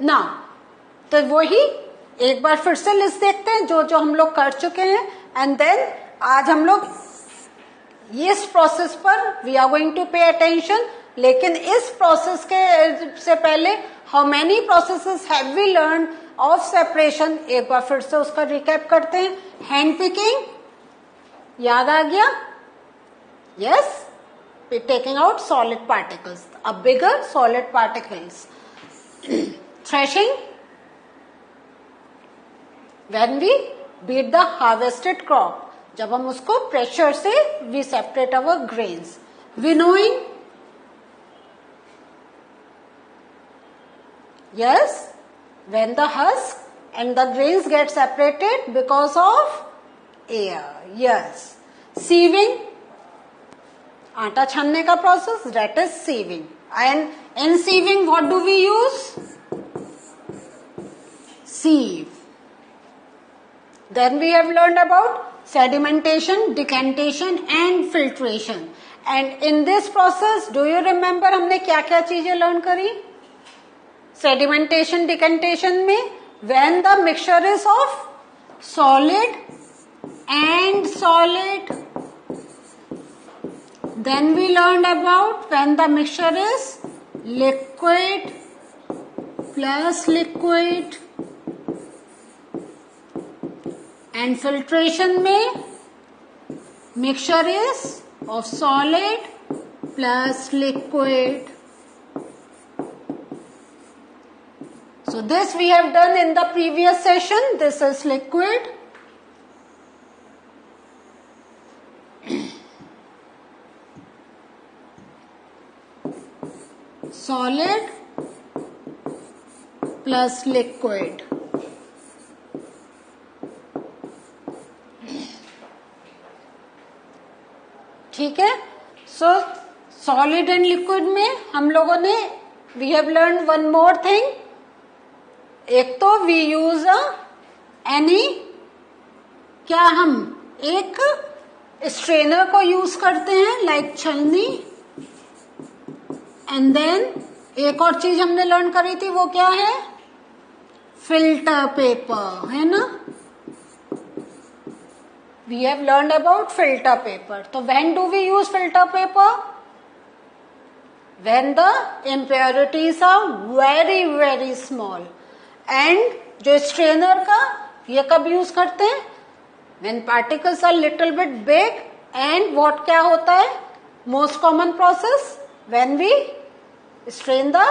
ना, तो वही एक बार फिर से लिस्ट देखते हैं जो जो हम लोग कर चुके हैं, एंड देन आज हम लोग इस प्रोसेस पर we are going to pay attention. लेकिन इस प्रोसेस के से पहले how many processes have we learn of separation, एक बार फिर से उसका रिकैप करते हैं। हैंड पिकिंग याद आ गया? Yes, taking out solid particles, a bigger solid particles. Threshing, when we beat the harvested crop, जब हम उसको प्रेशर से we separate our grains. Winnowing, yes, when the husk and the grains get separated because of air. Yes. Sieving, आटा छानने का process, that is sieving. And in sieving what do we use? Sieve. Then we have learned about sedimentation, decantation and filtration. And in this process do you remember हमने क्या क्या चीजें learn करी? Sedimentation, decantation में when the mixture is of solid and solid. Then we learned about when the mixture is liquid plus liquid. And filtration में mixture is of solid plus liquid. So this we have done in the previous session. This is liquid. Solid plus liquid. ठीक है? So solid and liquid में हम लोगों ने we have learned one more thing. एक तो we use any, क्या हम एक स्ट्रेनर को यूज करते हैं लाइक छलनी, एंड देन एक और चीज हमने लर्न करी थी, वो क्या है? फिल्टर पेपर, है ना? We have learn about filter paper. तो when do we use filter paper? When the impurities are very very small. And जो स्ट्रेनर का ये कब यूज करते हैं? When particles are little bit big. And what क्या होता है most common process? When we strain the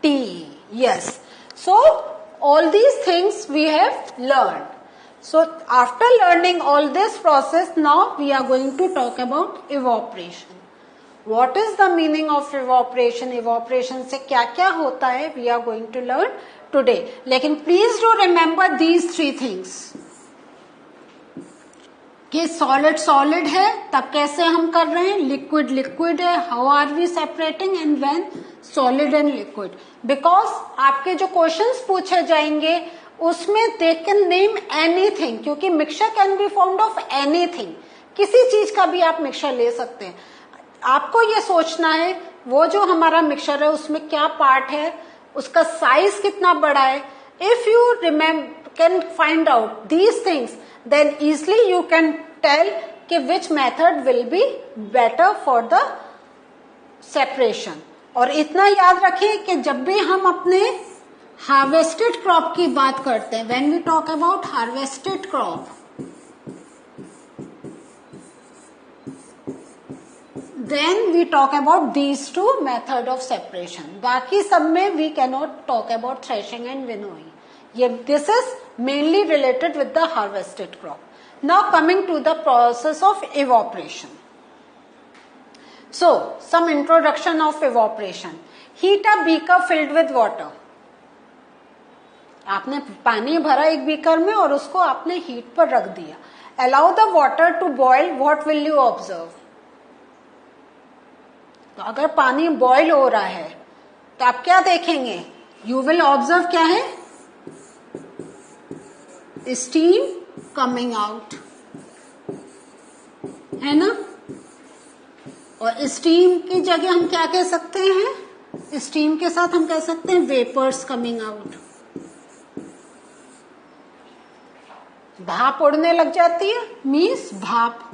tea. Yes. So all these things we have learned. So after learning all this process, now we are going to talk about evaporation. What is the meaning of evaporation? Evaporation से क्या क्या होता है? We are going to learn today. लेकिन please do remember these three things. कि solid solid है तब कैसे हम कर रहे हैं, लिक्विड लिक्विड है, how are we separating, and when solid and liquid. Because आपके जो क्वेश्चंस पूछे जाएंगे उसमें दे कैन नेम एनीथिंग, क्योंकि mixture can be formed of anything. किसी चीज का भी आप मिक्सचर ले सकते हैं. आपको ये सोचना है वो जो हमारा मिक्सचर है उसमें क्या पार्ट है, उसका साइज कितना बड़ा है. If you can find out these things, then easily you can tell कि which method will be better for the separation. और इतना याद रखें कि जब भी हम अपने harvested crop की बात करते हैं, when we talk about harvested crop, then we talk about these two method of separation. बाकी सब में we cannot talk about threshing and winnowing. This is mainly related with the harvested crop. Now coming to the process of evaporation. So some introduction of evaporation. Heat a beaker filled with water. आपने पानी भरा एक beaker में और उसको आपने heat पर रख दिया. Allow the water to boil. What will you observe? तो अगर पानी बॉयल हो रहा है तो आप क्या देखेंगे? You will observe क्या है? स्टीम कमिंग आउट, है ना? और स्टीम की जगह हम क्या कह सकते हैं? स्टीम के साथ हम कह सकते हैं वेपर्स कमिंग आउट, भाप उड़ने लग जाती है मीन्स भाप।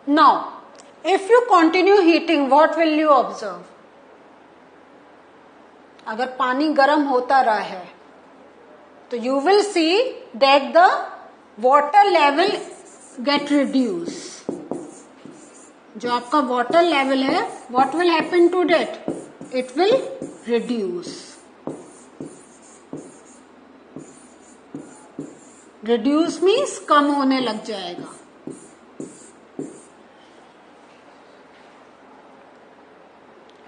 Now if you continue heating what will you observe? अगर पानी गर्म होता रहा है तो you will see that the water level get reduce. जो आपका वाटर लेवल है what will happen to that? It will reduce. Reduce means कम होने लग जाएगा।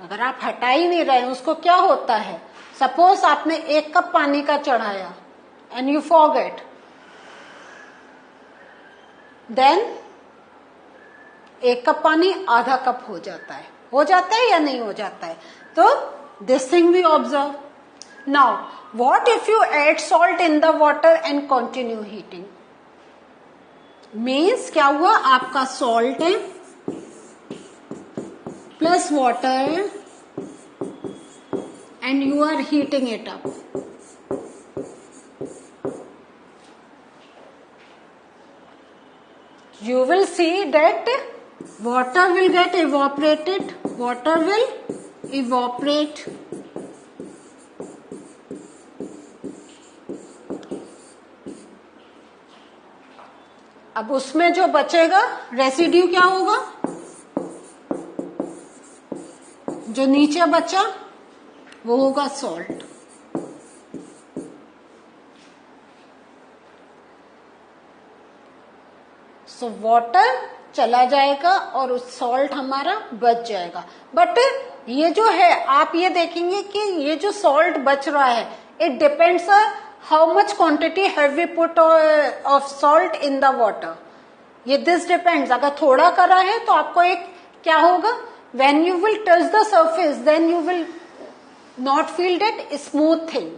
अगर आप हटा ही नहीं रहे उसको क्या होता है? सपोज आपने 1 कप पानी का चढ़ाया and you forget, then 1 cup पानी आधा कप हो जाता है या नहीं हो जाता है? तो this thing we observe. Now what if you add salt in the water and continue heating? Means क्या हुआ, आपका सॉल्ट है plus water and you are heating it up. You will see that water will get evaporated. Water will evaporate. अब उसमें जो बचेगा residue क्या होगा? जो नीचे बचा वो होगा सॉल्ट। सो वाटर चला जाएगा और उस सॉल्ट हमारा बच जाएगा। बट ये जो है आप ये देखेंगे कि ये जो सॉल्ट बच रहा है it depends how much quantity have we put of salt in the water. ये दिस डिपेंड्स। अगर थोड़ा करा है तो आपको एक क्या होगा, when you will touch the surface then you will not feel that smooth thing,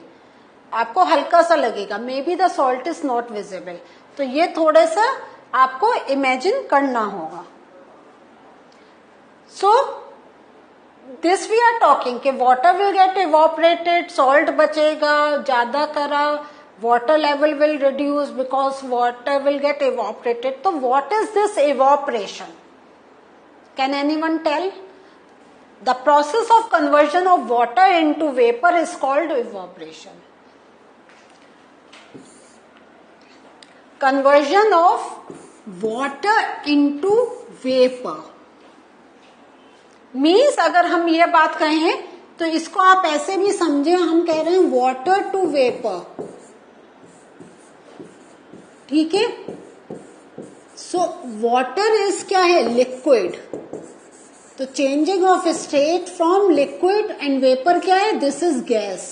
आपको हल्का सा लगेगा, maybe the salt is not visible. तो ये थोड़ा सा आपको इमेजिन करना होगा। So this we are talking कि water will get evaporated, salt बचेगा, ज्यादा करा water level will reduce because water will get evaporated. तो what is this evaporation? Can anyone tell? The process of conversion of water into vapor is called evaporation. Conversion of water into vapor means अगर हम ये बात कहें तो इसको आप ऐसे भी समझे, हम कह रहे हैं water to vapor, ठीक है? So water is क्या है? Liquid. तो changing of state from liquid and vapour क्या है? This is gas.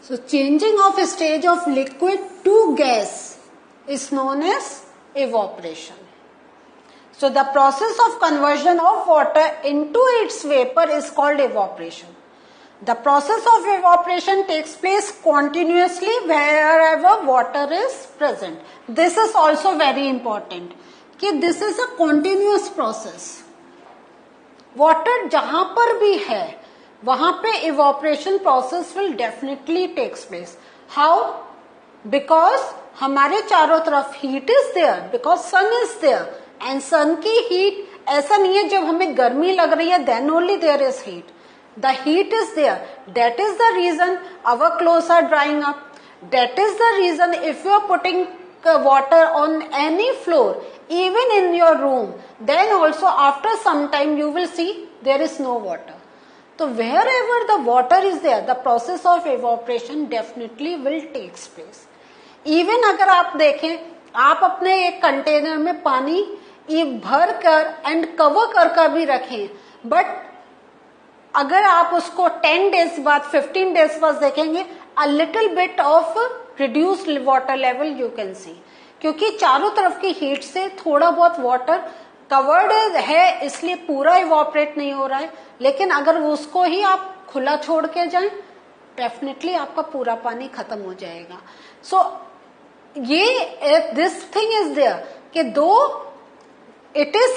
So changing of stage of liquid to gas is known as evaporation. So the process of conversion of water into its vapour is called evaporation. The process of evaporation takes place continuously wherever water is present. This is also very important कि this is a continuous process. Water जहां पर भी है वहां पे evaporation process will definitely takes place. How? Because हमारे चारों तरफ heat is there, because sun is there and sun की हीट ऐसा नहीं है जब हमें गर्मी लग रही है then only there is heat. The heat is there, that is the reason our clothes are drying up, that is the reason if you are putting water on any floor, even in your room, then also after some time you will see there is no water. So wherever the water is there, the process of evaporation definitely will takes place. Even अगर आप देखें, आप अपने एक container में पानी भर कर एंड कवर कर भी रखें, बट अगर आप उसको 10 डेज बाद 15 डेज बाद देखेंगे a little bit of reduced water level you can see, क्योंकि चारों तरफ की हीट से थोड़ा बहुत वाटर कवर्ड है इसलिए पूरा इवॉपरेट नहीं हो रहा है। लेकिन अगर उसको ही आप खुला छोड़ के जाएं डेफिनेटली आपका पूरा पानी खत्म हो जाएगा। सो ये दिस थिंग इज देयर कि दो it is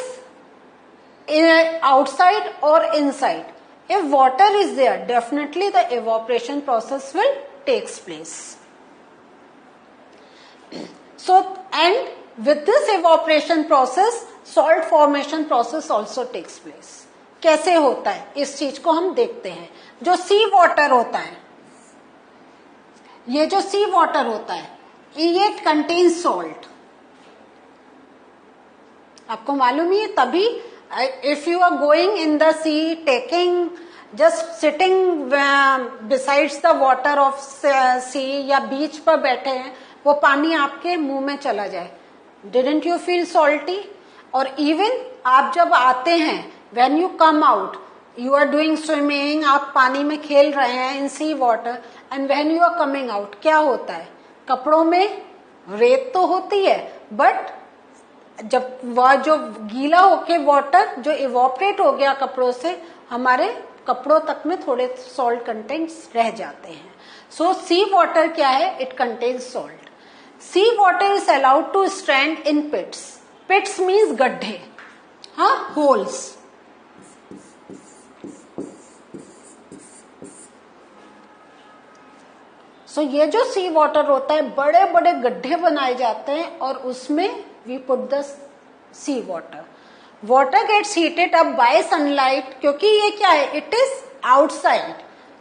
outside or inside. If water is there, definitely the evaporation process will takes place. So, and with this evaporation process, salt formation process also takes place. कैसे होता है इस चीज को हम देखते हैं. जो सी वाटर होता है, ये जो सी वाटर होता है, ये कंटेन्स सॉल्ट. आपको मालूम है तभी if you are going in the sea, taking, just sitting besides the water of sea या बीच पर बैठे हैं, वो पानी आपके मुंह में चला जाए, didn't you feel salty? और even आप जब आते हैं, when you come out, you are doing swimming, आप पानी में खेल रहे हैं in sea water, and when you are coming out, क्या होता है? कपड़ों में रेत तो होती है, बट जब वह जो गीला होके वाटर जो इवोपरेट हो गया कपड़ों से, हमारे कपड़ों तक में थोड़े सॉल्ट कंटेंट्स रह जाते हैं. सो सी वाटर क्या है? It contains salt. Sea water is allowed to stand in pits. Pits means गड्ढे, हाँ, होल्स. सो ये जो सी वाटर होता है, बड़े बड़े गड्ढे बनाए जाते हैं और उसमें we put the sea water. Water gets heated up by sunlight, क्योंकि ये क्या है? It is outside,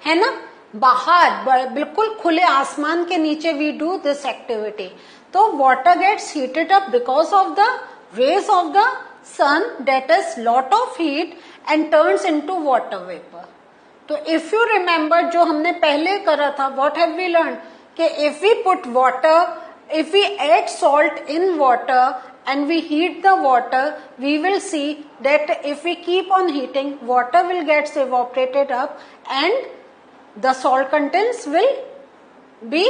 है ना, बाहर बिल्कुल खुले आसमान के नीचे we do this activity. तो water gets heated up because of the rays of the sun that is lot of heat and turns into water vapor. तो if you remember जो हमने पहले करा था, what have we learned? कि if we put water, if we add salt in water and we heat the water, we will see that if we keep on heating, water will get evaporated up and the salt contents will be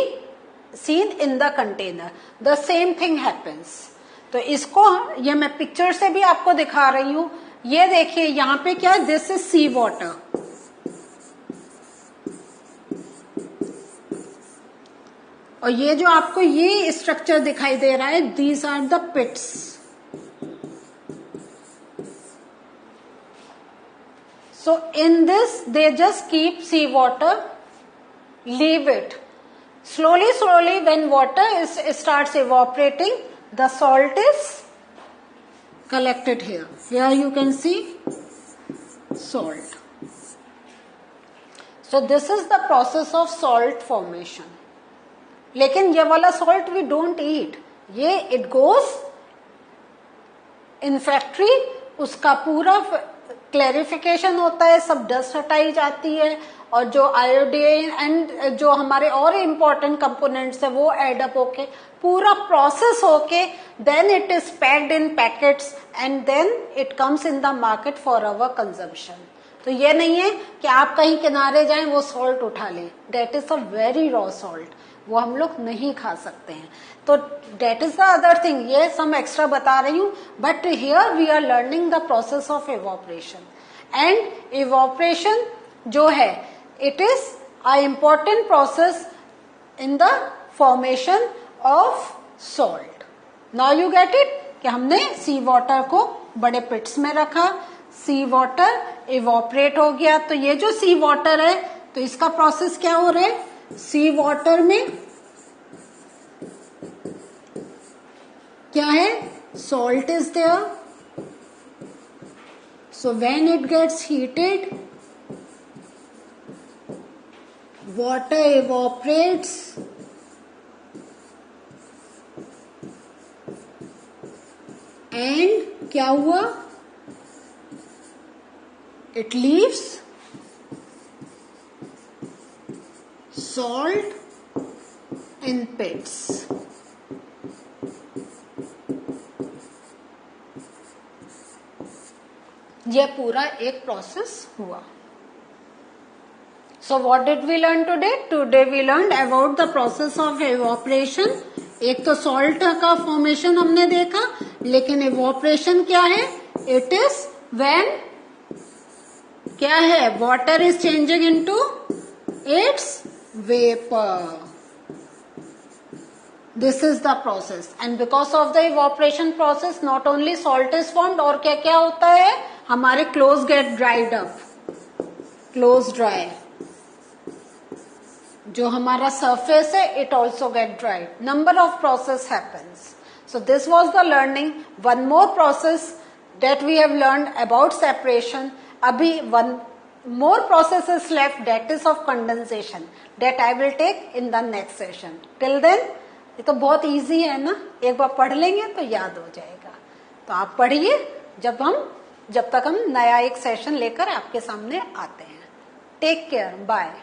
seen in the container. The same thing happens. तो इसको ये मैं picture से भी आपको दिखा रही हूं. ये देखिए यहाँ पे क्या है? This is sea water. और ये जो आपको ये स्ट्रक्चर दिखाई दे रहा है, these are the pits. So in this they just keep sea water, leave it. Slowly, slowly, when water starts evaporating, the salt is collected here. Here you can see salt. So this is the process of salt formation. लेकिन ये वाला salt we don't eat. ये it goes in factory, उसका पूरा clarification होता है, सब dust हटाई जाती है और जो आयोडीन एंड जो हमारे और इम्पोर्टेंट कंपोनेंट्स है वो एड अप होके पूरा प्रोसेस होके then it is packed in packets and then it comes in the market for our consumption. तो ये नहीं है कि आप कहीं किनारे जाएं वो सॉल्ट उठा लें. That is a very raw salt, वो हम लोग नहीं खा सकते हैं. तो that is the other thing. ये सम एक्स्ट्रा बता रही हूं, but here we are learning the process of evaporation. And evaporation जो है, it is a important process in the formation of salt. Now you get it कि हमने सी water को बड़े पिट्स में रखा, सी वाटर इवोपरेट हो गया. तो ये जो सी वाटर है, तो इसका प्रोसेस क्या हो रहा है? सी वाटर में क्या है? Salt is there. So when it gets heated, water evaporates and क्या हुआ? It leaves salt in pits. यह पूरा एक प्रोसेस हुआ. So what did we learn today? Today we learned about the process of evaporation. एक तो salt का formation हमने देखा, लेकिन evaporation क्या है? It is when क्या है? Water is changing into its vapor. This is the process, and because of the evaporation process not only salt is formed, और क्या क्या होता है, हमारे clothes get dried up, clothes dry, जो हमारा surface है it also get dried. Number of process happens. So this was the learning. One more process that we have learned about separation. अभी one more process is left, that is of condensation, that I will take in the next session. Till then ये तो बहुत easy है ना, एक बार पढ़ लेंगे तो याद हो जाएगा. तो आप पढ़िए जब तक हम नया एक सेशन लेकर आपके सामने आते हैं. Take care, bye.